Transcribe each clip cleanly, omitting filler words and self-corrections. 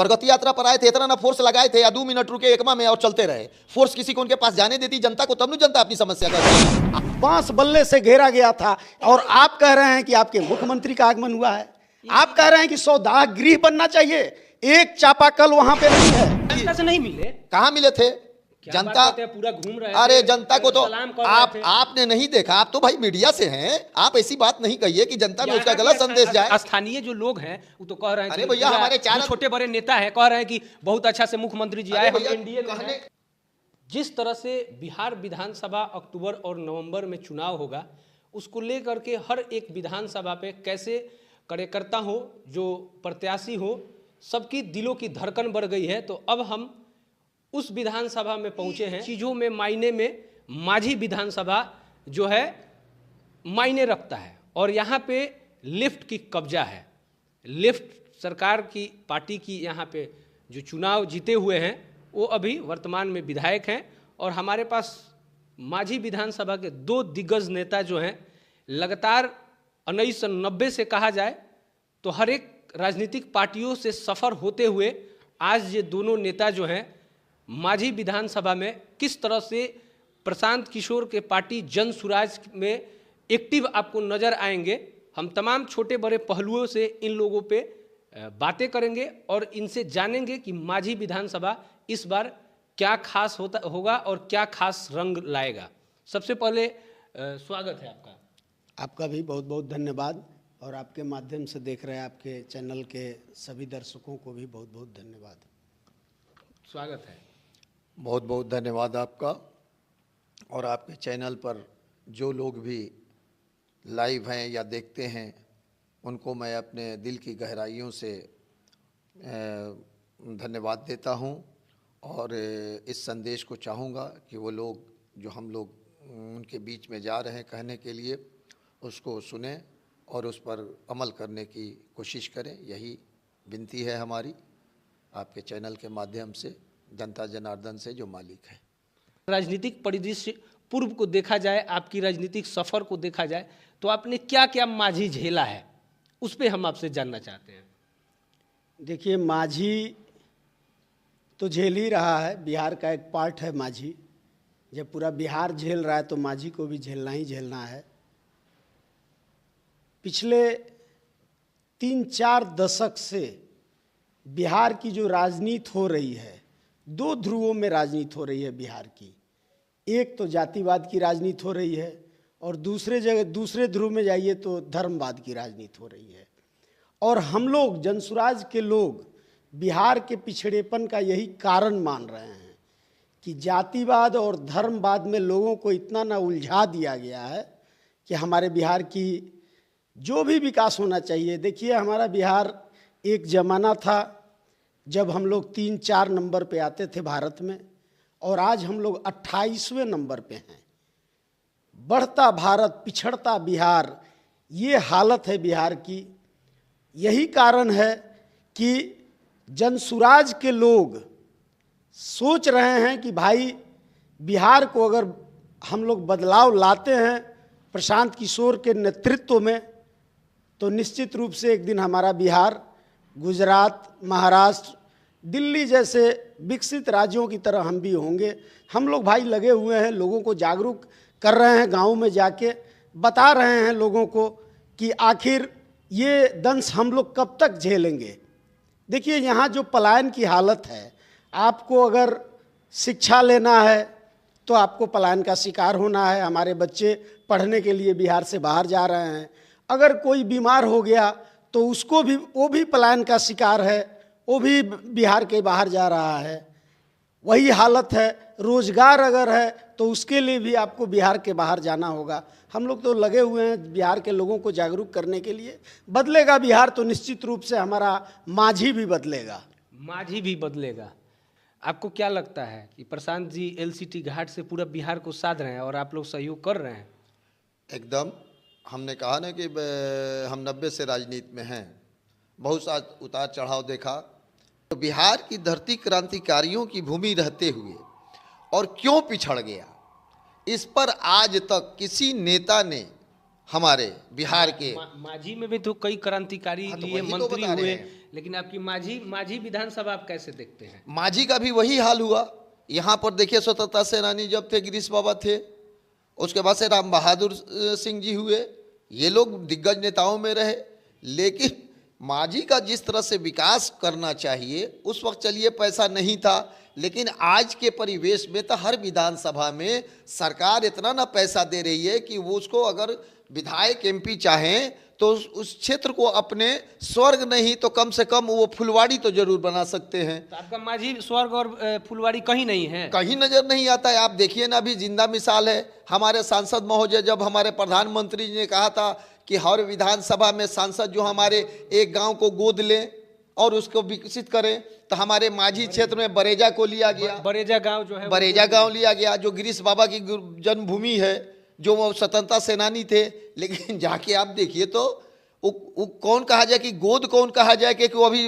प्रगति यात्रा पर आए थे, इतना ना फोर्स लगाए थे या 2 मिनट रुके एकमा में और चलते रहे। फोर्स किसी को उनके पास जाने देती जनता को, तब न जनता अपनी समस्या का बांस बल्ले से घेरा गया था और आप कह रहे हैं कि आपके मुख्यमंत्री का आगमन हुआ है। आप कह रहे हैं कि 100 दाह गृह बनना चाहिए, एक चापाकल वहां पे नहीं है। जनता से नहीं मिले, कहाँ मिले थे जनता? पूरा घूम रहे अरे थे, जनता को तो सलाम कर रहे थे। आपने नहीं देखा, आप तो भाई मीडिया से हैं, आप ऐसी बात नहीं कहिए कि जनता में उसका गलत संदेश जाए। स्थानीय जो लोग हैं वो तो कह रहे हैं अरे कि भैया, पूरा हमारे चार जो छोटे बड़े नेता है कह रहे हैं कि बहुत अच्छा से मुख्यमंत्री जी आए, हम एनडीए में हैं। जिस तरह से बिहार विधानसभा अक्टूबर और नवंबर में चुनाव होगा, उसको लेकर के हर एक विधानसभा पे कैसे कार्यकर्ता हो, जो प्रत्याशी हो, सबकी दिलों की धड़कन बढ़ गई है। तो अब हम उस विधानसभा में पहुंचे हैं। चीज़ों में मायने में माझी विधानसभा जो है मायने रखता है और यहाँ पे लेफ्ट की कब्जा है। लेफ्ट सरकार की पार्टी की यहाँ पे जो चुनाव जीते हुए हैं वो अभी वर्तमान में विधायक हैं और हमारे पास माझी विधानसभा के 2 दिग्गज नेता जो हैं, लगातार 1990 से कहा जाए तो हर एक राजनीतिक पार्टियों से सफ़र होते हुए आज ये दोनों नेता जो हैं माझी विधानसभा में किस तरह से प्रशांत किशोर के पार्टी जन सुराज में एक्टिव आपको नज़र आएंगे। हम तमाम छोटे बड़े पहलुओं से इन लोगों पे बातें करेंगे और इनसे जानेंगे कि माझी विधानसभा इस बार क्या खास होगा और क्या खास रंग लाएगा। सबसे पहले स्वागत है आपका। आपका भी बहुत बहुत धन्यवाद और आपके माध्यम से देख रहे हैं आपके चैनल के सभी दर्शकों को भी बहुत बहुत धन्यवाद। स्वागत है। बहुत बहुत धन्यवाद आपका और आपके चैनल पर जो लोग भी लाइव हैं या देखते हैं उनको मैं अपने दिल की गहराइयों से धन्यवाद देता हूं और इस संदेश को चाहूँगा कि वो लोग जो हम लोग उनके बीच में जा रहे हैं कहने के लिए, उसको सुने और उस पर अमल करने की कोशिश करें। यही विनती है हमारी आपके चैनल के माध्यम से जनता जनार्दन से जो मालिक है। राजनीतिक परिदृश्य पूर्व को देखा जाए, आपकी राजनीतिक सफ़र को देखा जाए तो आपने क्या क्या माझी झेला है, उस पर हम आपसे जानना चाहते हैं। देखिए, माझी तो झेल ही रहा है, बिहार का एक पार्ट है माझी। जब पूरा बिहार झेल रहा है तो माझी को भी झेलना ही झेलना है। पिछले 3-4 दशक से बिहार की जो राजनीति हो रही है, 2 ध्रुवों में राजनीति हो रही है बिहार की। एक तो जातिवाद की राजनीति हो रही है और दूसरे ध्रुव में जाइए तो धर्मवाद की राजनीति हो रही है। और हम लोग जनसुराज के लोग बिहार के पिछड़ेपन का यही कारण मान रहे हैं कि जातिवाद और धर्मवाद में लोगों को इतना ना उलझा दिया गया है कि हमारे बिहार की जो भी विकास होना चाहिए। देखिए, हमारा बिहार एक ज़माना था जब हम लोग 3-4 नंबर पे आते थे भारत में और आज हम लोग 28वें नंबर पे हैं। बढ़ता भारत, पिछड़ता बिहार, ये हालत है बिहार की। यही कारण है कि जनसुराज के लोग सोच रहे हैं कि भाई बिहार को अगर हम लोग बदलाव लाते हैं प्रशांत किशोर के नेतृत्व में तो निश्चित रूप से एक दिन हमारा बिहार गुजरात, महाराष्ट्र, दिल्ली जैसे विकसित राज्यों की तरह हम भी होंगे। हम लोग भाई लगे हुए हैं, लोगों को जागरूक कर रहे हैं, गाँव में जाके बता रहे हैं लोगों को कि आखिर ये दंश हम लोग कब तक झेलेंगे। देखिए, यहाँ जो पलायन की हालत है, आपको अगर शिक्षा लेना है तो आपको पलायन का शिकार होना है। हमारे बच्चे पढ़ने के लिए बिहार से बाहर जा रहे हैं। अगर कोई बीमार हो गया तो वो भी पलायन का शिकार है, वो भी बिहार के बाहर जा रहा है। वही हालत है, रोजगार अगर है तो उसके लिए भी आपको बिहार के बाहर जाना होगा। हम लोग तो लगे हुए हैं बिहार के लोगों को जागरूक करने के लिए। बदलेगा बिहार तो निश्चित रूप से हमारा माझी भी बदलेगा। माझी भी बदलेगा। आपको क्या लगता है कि प्रशांत जी एलसीटी घाट से पूरा बिहार को साध रहे हैं और आप लोग सहयोग कर रहे हैं? एकदम। हमने कहा ना कि हम 90 से राजनीति में हैं, बहुत सा उतार चढ़ाव देखा। तो बिहार की धरती क्रांतिकारियों की भूमि रहते हुए और क्यों पिछड़ गया, इस पर आज तक किसी नेता ने हमारे बिहार के। माझी में भी तो कई क्रांतिकारी हाँ, तो लिए वही तो मंत्री बता रहे हुए, हैं। लेकिन आपकी माझी विधानसभा आप कैसे देखते हैं? माझी का भी वही हाल हुआ। यहाँ पर देखिए स्वतंत्रता सेनानी जब थे गिरीश बाबा थे, उसके बाद से राम बहादुर सिंह जी हुए, ये लोग दिग्गज नेताओं में रहे। लेकिन माझी का जिस तरह से विकास करना चाहिए उस वक्त चलिए पैसा नहीं था, लेकिन आज के परिवेश में तो हर विधानसभा में सरकार इतना ना पैसा दे रही है कि वो उसको अगर विधायक एमपी चाहें तो उस क्षेत्र को अपने स्वर्ग नहीं तो कम से कम वो फुलवाड़ी तो जरूर बना सकते हैं। तो आपका माझी स्वर्ग और फुलवाड़ी कहीं नहीं है, कहीं नजर नहीं आता है। आप देखिए ना, अभी जिंदा मिसाल है हमारे सांसद महोदय, जब हमारे प्रधानमंत्री जी ने कहा था कि हर विधानसभा में सांसद जो हमारे एक गांव को गोद लें और उसको विकसित करें, तो हमारे माझी क्षेत्र में बरेजा को लिया गया। बरेजा गांव जो है बरेजा गांव लिया गया, जो गिरीश बाबा की जन्मभूमि है, जो वो स्वतंत्रता सेनानी थे। लेकिन जाके आप देखिए तो वो कौन कहा जाए कि गोद कौन कहा जाए कि वो अभी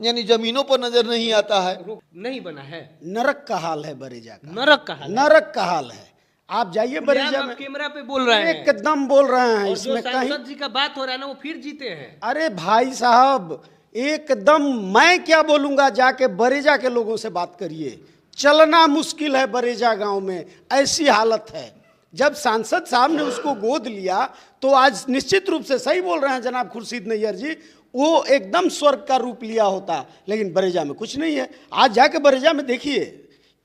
यानी जमीनों पर नजर नहीं आता है। नहीं बना है। नरक का हाल है बरेजा का, नरक का हाल है। नरक का हाल है। आप जाइए बरेजा आप में, कैमरा पे बोल रहे हैं, एकदम बोल रहे हैं। और जो इसमें कहीं, सांसद जी का बात हो रहा है ना, वो फिर जीते हैं। अरे भाई साहब एकदम, मैं क्या बोलूंगा, जाके बरेजा के लोगों से बात करिए। चलना मुश्किल है बरेजा गांव में, ऐसी हालत है। जब सांसद साहब ने उसको गोद लिया तो आज निश्चित रूप से सही बोल रहे हैं जनाब खुर्शीद नैयर जी, वो एकदम स्वर्ग का रूप लिया होता। लेकिन बरेजा में कुछ नहीं है। आज जाके बरेजा में देखिए,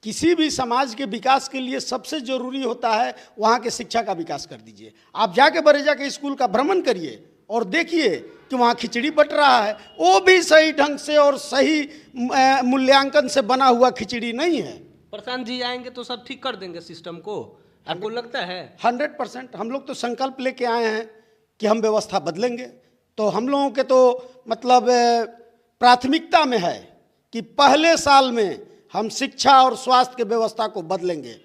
किसी भी समाज के विकास के लिए सबसे जरूरी होता है वहाँ के शिक्षा का विकास कर दीजिए। आप जाके बरेजा के स्कूल का भ्रमण करिए और देखिए कि वहाँ खिचड़ी बट रहा है, वो भी सही ढंग से और सही मूल्यांकन से बना हुआ खिचड़ी नहीं है। प्रशांत जी आएंगे तो सब ठीक कर देंगे सिस्टम को, आपको लगता है? 100% हम लोग तो संकल्प लेके आए हैं कि हम व्यवस्था बदलेंगे। तो हम लोगों के तो मतलब प्राथमिकता में है कि पहले साल में हम शिक्षा और स्वास्थ्य के व्यवस्था को बदलेंगे।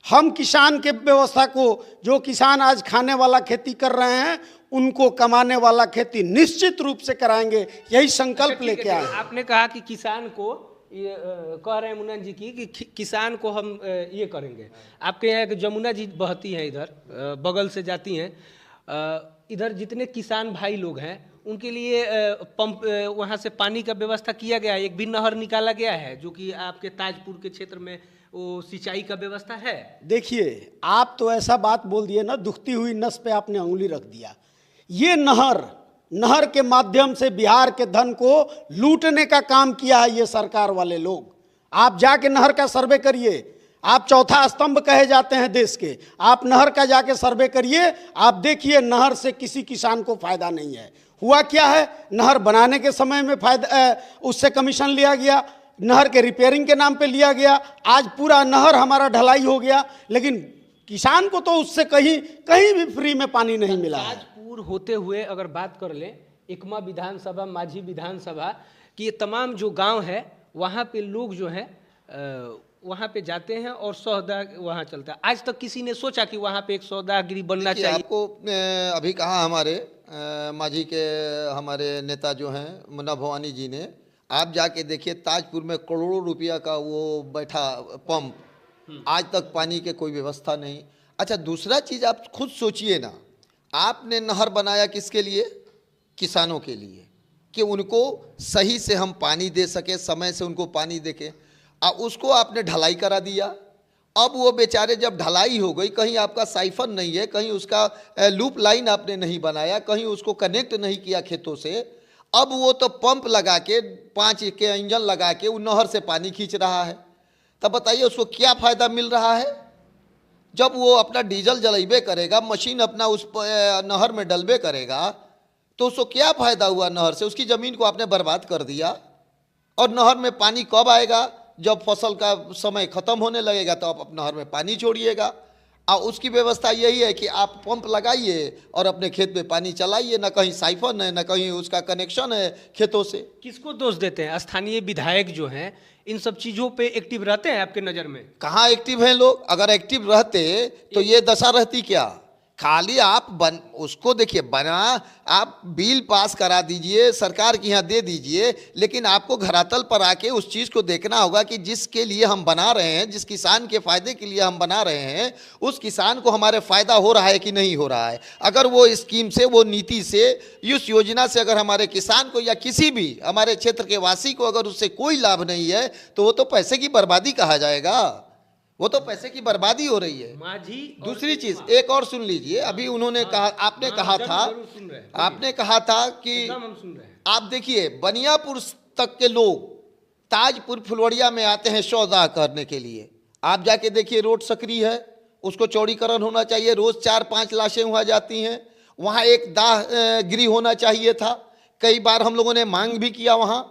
हम किसान के व्यवस्था को, जो किसान आज खाने वाला खेती कर रहे हैं उनको कमाने वाला खेती निश्चित रूप से कराएंगे। यही संकल्प लेके आए हैं। आपने कहा कि किसान को ये कह रहे हैं मुनन जी की कि किसान को हम ये करेंगे। आपके यहाँ एक जमुना जी बहती हैं, इधर बगल से जाती हैं। इधर जितने किसान भाई लोग हैं उनके लिए पंप वहाँ से पानी का व्यवस्था किया गया है। एक भी नहर निकाला गया है जो कि आपके ताजपुर के क्षेत्र में वो सिंचाई का व्यवस्था है। देखिए, आप तो ऐसा बात बोल दिए ना, दुखती हुई नस पे आपने उंगली रख दिया। ये नहर के माध्यम से बिहार के धन को लूटने का काम किया है ये सरकार वाले लोग। आप जाके नहर का सर्वे करिए। आप चौथा स्तंभ कहे जाते हैं देश के, आप नहर का जाके सर्वे करिए। आप देखिए नहर से किसी किसान को फायदा नहीं है। हुआ क्या है, नहर बनाने के समय में फायदा, उससे कमीशन लिया गया, नहर के रिपेयरिंग के नाम पे लिया गया। आज पूरा नहर हमारा ढलाई हो गया, लेकिन किसान को तो उससे कहीं भी फ्री में पानी नहीं मिला है। ताजपुर होते हुए अगर बात कर लें, एकमा विधानसभा, माझी विधानसभा कि ये तमाम जो गांव है वहाँ पे लोग जो है वहाँ पे जाते हैं और सौदा वहाँ चलता है। आज तक किसी ने सोचा कि वहाँ पे एक सौदागिरी बनना चाहिए? आपको अभी कहा हमारे माझी के हमारे नेता जो हैं मुन्ना भवानी जी ने, आप जाके देखिए ताजपुर में करोड़ों रुपया का वो बैठा पंप, आज तक पानी के कोई व्यवस्था नहीं। अच्छा, दूसरा चीज़ आप खुद सोचिए ना, आपने नहर बनाया किसके लिए? किसानों के लिए, कि उनको सही से हम पानी दे सके, समय से उनको पानी देके। उसको आपने ढलाई करा दिया। अब वो बेचारे जब ढलाई हो गई, कहीं आपका साइफन नहीं है, कहीं उसका लूप लाइन आपने नहीं बनाया, कहीं उसको कनेक्ट नहीं किया खेतों से, अब वो तो पंप लगा के 5 के इंजन लगा के वो नहर से पानी खींच रहा है। तब बताइए उसको क्या फ़ायदा मिल रहा है? जब वो अपना डीजल जलेबे करेगा, मशीन अपना उस नहर में डलबे करेगा, तो उसको क्या फ़ायदा हुआ नहर से? उसकी ज़मीन को आपने बर्बाद कर दिया। और नहर में पानी कब आएगा? जब फसल का समय ख़त्म होने लगेगा तो आप नहर में पानी छोड़िएगा। और उसकी व्यवस्था यही है कि आप पंप लगाइए और अपने खेत में पानी चलाइए, ना कहीं साइफन है, ना कहीं उसका कनेक्शन है खेतों से। किसको दोष देते हैं? स्थानीय विधायक जो हैं इन सब चीज़ों पे एक्टिव रहते हैं आपके नज़र में? कहाँ एक्टिव हैं लोग? अगर एक्टिव रहते तो ये दशा रहती क्या? खाली आप उसको देखिए, बना आप बिल पास करा दीजिए, सरकार के यहाँ दे दीजिए, लेकिन आपको धरातल पर आके उस चीज़ को देखना होगा कि जिसके लिए हम बना रहे हैं, जिस किसान के फायदे के लिए हम बना रहे हैं, उस किसान को हमारे फायदा हो रहा है कि नहीं हो रहा है। अगर वो स्कीम से, वो नीति से, इस योजना से अगर हमारे किसान को या किसी भी हमारे क्षेत्र के वासी को अगर उससे कोई लाभ नहीं है, तो वो तो पैसे की बर्बादी कहा जाएगा, वो तो पैसे की बर्बादी हो रही है। माझी दूसरी चीज एक और सुन लीजिए, अभी उन्होंने कहा, आपने कहा था, आपने कहा था कि हम सुन रहे हैं। आप देखिए बनियापुर तक के लोग ताजपुर फुलवड़िया में आते हैं सौदा करने के लिए। आप जाके देखिए, रोड सकरी है, उसको चौड़ीकरण होना चाहिए। रोज 4-5 लाशें वहां जाती हैं, वहां एक दाह गिरी होना चाहिए था। कई बार हम लोगों ने मांग भी किया वहां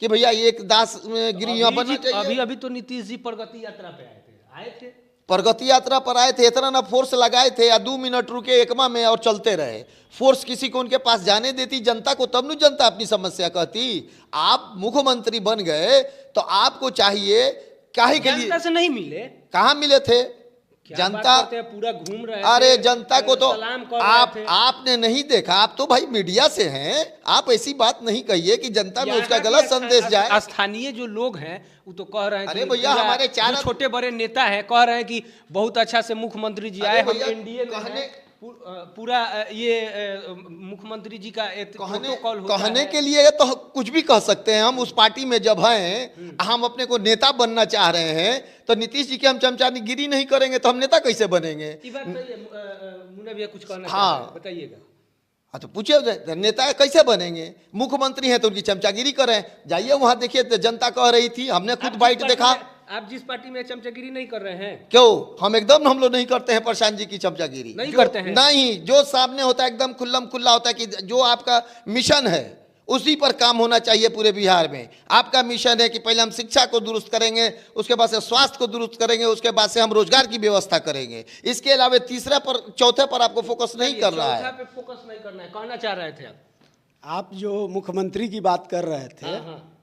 कि भैया एक दाह गिरी यहाँ बनना चाहिए। अभी तो नीतीश जी प्रगति यात्रा पे आए थे, प्रगति यात्रा पर आए थे, इतना ना फोर्स लगाए थे, या 2 मिनट रुके एकमा में और चलते रहे। फोर्स किसी को उनके पास जाने देती जनता को, तब न जनता अपनी समस्या कहती। आप मुख्यमंत्री बन गए तो आपको चाहिए, काहे के लिए जनता से नहीं मिले, कहाँ मिले थे? जनता पूरा घूम रहे अरे थे, जनता को तो सलाम कर रहे थे। आपने नहीं देखा, आप तो भाई मीडिया से हैं, आप ऐसी बात नहीं कहिए कि जनता में उसका गलत संदेश जाए। स्थानीय जो लोग हैं वो तो कह रहे हैं, अरे भैया हमारे 4 छोटे बड़े नेता हैं, कह रहे हैं कि बहुत अच्छा से मुख्यमंत्री जी आए, हम एनडीए में हैं, पूरा ये मुख्यमंत्री जी का प्रोटोकॉल होता कहने है। के लिए तो कुछ भी कह सकते हैं। हम उस पार्टी में जब हैं, हम अपने को नेता बनना चाह रहे हैं, तो नीतीश जी की हम चमचागिरी नहीं करेंगे तो हम नेता कैसे बनेंगे? ये बात सही है। मुन्ना भैया कुछ कहना हाँ। चाहते हैं, बताइएगा। हाँ तो पूछिए, नेता कैसे बनेंगे? मुख्यमंत्री हैं तो उनकी चमचागिरी करें। जाइए वहां देखिए, जनता कह रही थी, हमने खुद बाइट देखा। आप जिस पार्टी में चमचागिरी नहीं कर रहे हैं, क्यों? हम लोग नहीं करते हैं प्रशांत जी की चमचागिरी, नहीं करते हैं। नहीं, जो सामने होता है एकदम खुल्लम खुल्ला होता है कि जो आपका मिशन है उसी पर काम होना चाहिए पूरे बिहार में। आपका मिशन है कि पहले हम शिक्षा को दुरुस्त करेंगे, उसके बाद से स्वास्थ्य को दुरुस्त करेंगे, उसके बाद से हम रोजगार की व्यवस्था करेंगे। इसके अलावा तीसरे पर, चौथे पर आपको फोकस नहीं कर रहा है। पे फोकस नहीं करना है, कहना चाह रहे थे आप जो मुख्यमंत्री की बात कर रहे थे,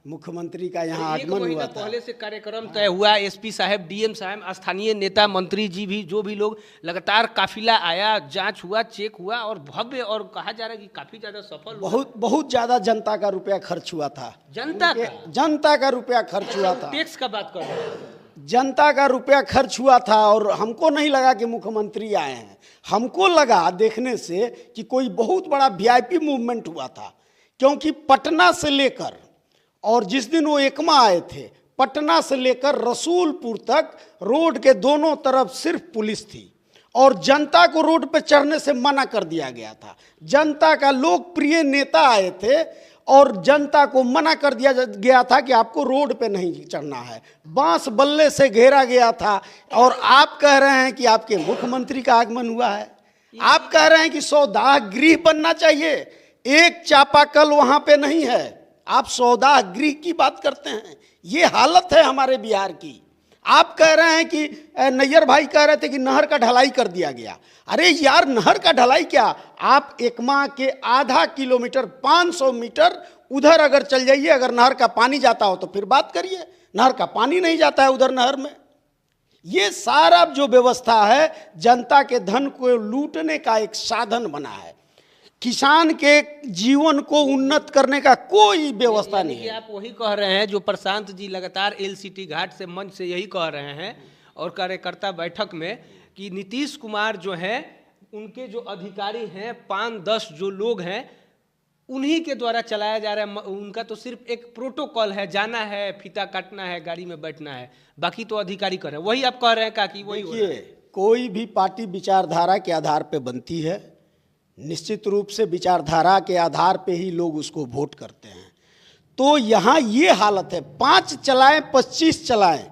मुख्यमंत्री का यहाँ आगमन हुआ था, पहले से कार्यक्रम तय हुआ। एसपी साहब, डीएम साहब, स्थानीय नेता, मंत्री जी भी, जो भी लोग, लगातार काफिला आया, जांच हुआ, चेक हुआ, और भव्य, और कहा जा रहा है कि काफी ज्यादा सफल हुआ। बहुत ज्यादा जनता का रुपया खर्च हुआ था। जनता का रुपया खर्च हुआ था। टैक्स का बात कर रहे हैं, जनता का रुपया खर्च हुआ था। और हमको नहीं लगा कि मुख्यमंत्री आए हैं, हमको लगा देखने से कि कोई बहुत बड़ा वीआईपी मूवमेंट हुआ था। क्योंकि पटना से लेकर, और जिस दिन वो एकमा आए थे, पटना से लेकर रसूलपुर तक रोड के दोनों तरफ सिर्फ पुलिस थी, और जनता को रोड पे चढ़ने से मना कर दिया गया था। जनता का लोकप्रिय नेता आए थे और जनता को मना कर दिया गया था कि आपको रोड पे नहीं चढ़ना है। बांस बल्ले से घेरा गया था, और आप कह रहे हैं कि आपके मुख्यमंत्री का आगमन हुआ है। आप कह रहे हैं कि सौदाह गृह बनना चाहिए, एक चापाकल वहां पे नहीं है, आप सौदाह गृह की बात करते हैं। ये हालत है हमारे बिहार की। आप कह रहे हैं कि नैयर भाई कह रहे थे कि नहर का ढलाई कर दिया गया। अरे यार, नहर का ढलाई क्या, आप एकमा के आधा किलोमीटर 500 मीटर उधर अगर चल जाइए, अगर नहर का पानी जाता हो तो फिर बात करिए। नहर का पानी नहीं जाता है उधर नहर में। ये सारा जो व्यवस्था है जनता के धन को लूटने का एक साधन बना है। किसान के जीवन को उन्नत करने का कोई व्यवस्था नहीं है। आप वही कह रहे हैं जो प्रशांत जी लगातार एलसीटी घाट से, मंच से यही कह रहे हैं, और कार्यकर्ता बैठक में, कि नीतीश कुमार जो है, उनके जो अधिकारी हैं, 5-10 जो लोग हैं, उन्हीं के द्वारा चलाया जा रहा है। उनका तो सिर्फ एक प्रोटोकॉल है, जाना है, फीता काटना है, गाड़ी में बैठना है, बाकी तो अधिकारी कर रहे हैं। वही आप कह रहे हैं काकी, वही। कोई भी पार्टी विचारधारा के आधार पे बनती है, निश्चित रूप से विचारधारा के आधार पे ही लोग उसको वोट करते हैं। तो यहाँ ये हालत है, 5 चलाएं 25 चलाएं,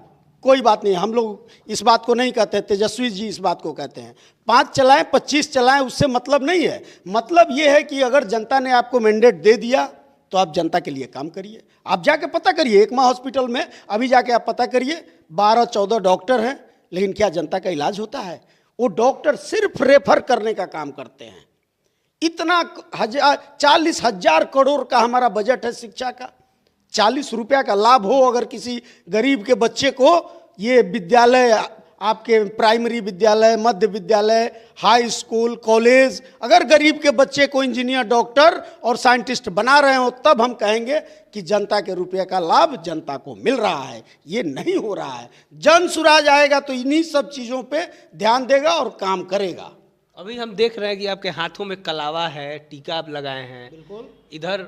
कोई बात नहीं, हम लोग इस बात को नहीं कहते, तेजस्वी जी इस बात को कहते हैं। 5 चलाएं 25 चलाएं, उससे मतलब नहीं है। मतलब ये है कि अगर जनता ने आपको मैंडेट दे दिया तो आप जनता के लिए काम करिए। आप जाके पता करिए, एकमा हॉस्पिटल में अभी जाके आप पता करिए, 12-14 डॉक्टर हैं, लेकिन क्या जनता का इलाज होता है? वो डॉक्टर सिर्फ रेफर करने का काम करते हैं। इतना 40,000 करोड़ का हमारा बजट है शिक्षा का। 40 रुपया का लाभ हो अगर किसी गरीब के बच्चे को, ये विद्यालय आपके प्राइमरी विद्यालय, मध्य विद्यालय, हाई स्कूल, कॉलेज, अगर गरीब के बच्चे को इंजीनियर, डॉक्टर और साइंटिस्ट बना रहे हो, तब हम कहेंगे कि जनता के रुपये का लाभ जनता को मिल रहा है। ये नहीं हो रहा है। जन सुराज आएगा तो इन्हीं सब चीज़ों पे ध्यान देगा और काम करेगा। अभी हम देख रहे हैं कि आपके हाथों में कलावा है, टीका आप लगाए हैं। बिल्कुल। इधर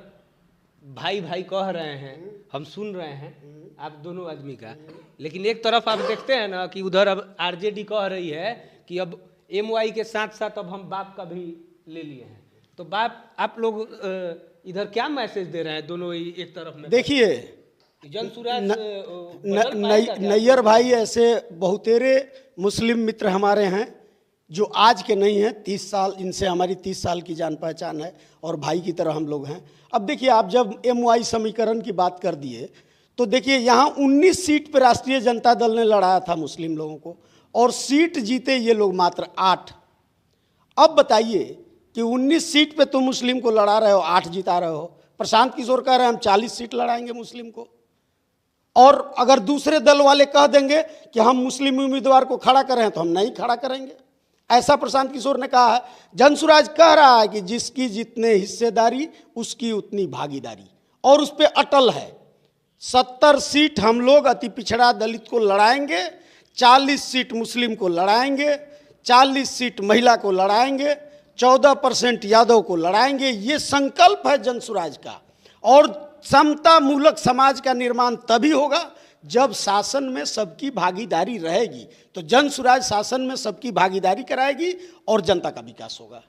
भाई भाई कह रहे हैं, हम सुन रहे हैं आप दोनों आदमी का, लेकिन एक तरफ आप देखते हैं ना कि उधर अब आरजेडी कह रही है कि अब एमवाई के साथ साथ अब हम बाप का भी ले लिए हैं। तो बाप, आप लोग इधर क्या मैसेज दे रहे हैं दोनों ही एक तरफ में? देखिए, जनसुराज नैयर भाई ऐसे बहुतेरे मुस्लिम मित्र हमारे हैं जो आज के नहीं हैं, 30 साल इनसे हमारी 30 साल की जान पहचान है और भाई की तरह हम लोग हैं। अब देखिए, आप जब एमवाई समीकरण की बात कर दिए तो देखिए, यहाँ 19 सीट पे राष्ट्रीय जनता दल ने लड़ाया था मुस्लिम लोगों को और सीट जीते ये लोग मात्र 8। अब बताइए कि 19 सीट पे तुम मुस्लिम को लड़ा रहे हो, 8 जिता रहे हो। प्रशांत किशोर कह रहे हैं हम 40 सीट लड़ाएंगे मुस्लिम को, और अगर दूसरे दल वाले कह देंगे कि हम मुस्लिम उम्मीदवार को खड़ा करें तो हम नहीं खड़ा करेंगे। ऐसा प्रशांत किशोर ने कहा है। जनसुराज कह रहा है कि जिसकी जितने हिस्सेदारी उसकी उतनी भागीदारी, और उस पर अटल है। 70 सीट हम लोग अति पिछड़ा दलित को लड़ाएंगे, 40 सीट मुस्लिम को लड़ाएंगे, 40 सीट महिला को लड़ाएंगे, 14% यादव को लड़ाएंगे। ये संकल्प है जनसुराज का। और समता मूलक समाज का निर्माण तभी होगा जब शासन में सबकी भागीदारी रहेगी। तो जनसुराज शासन में सबकी भागीदारी कराएगी और जनता का विकास होगा।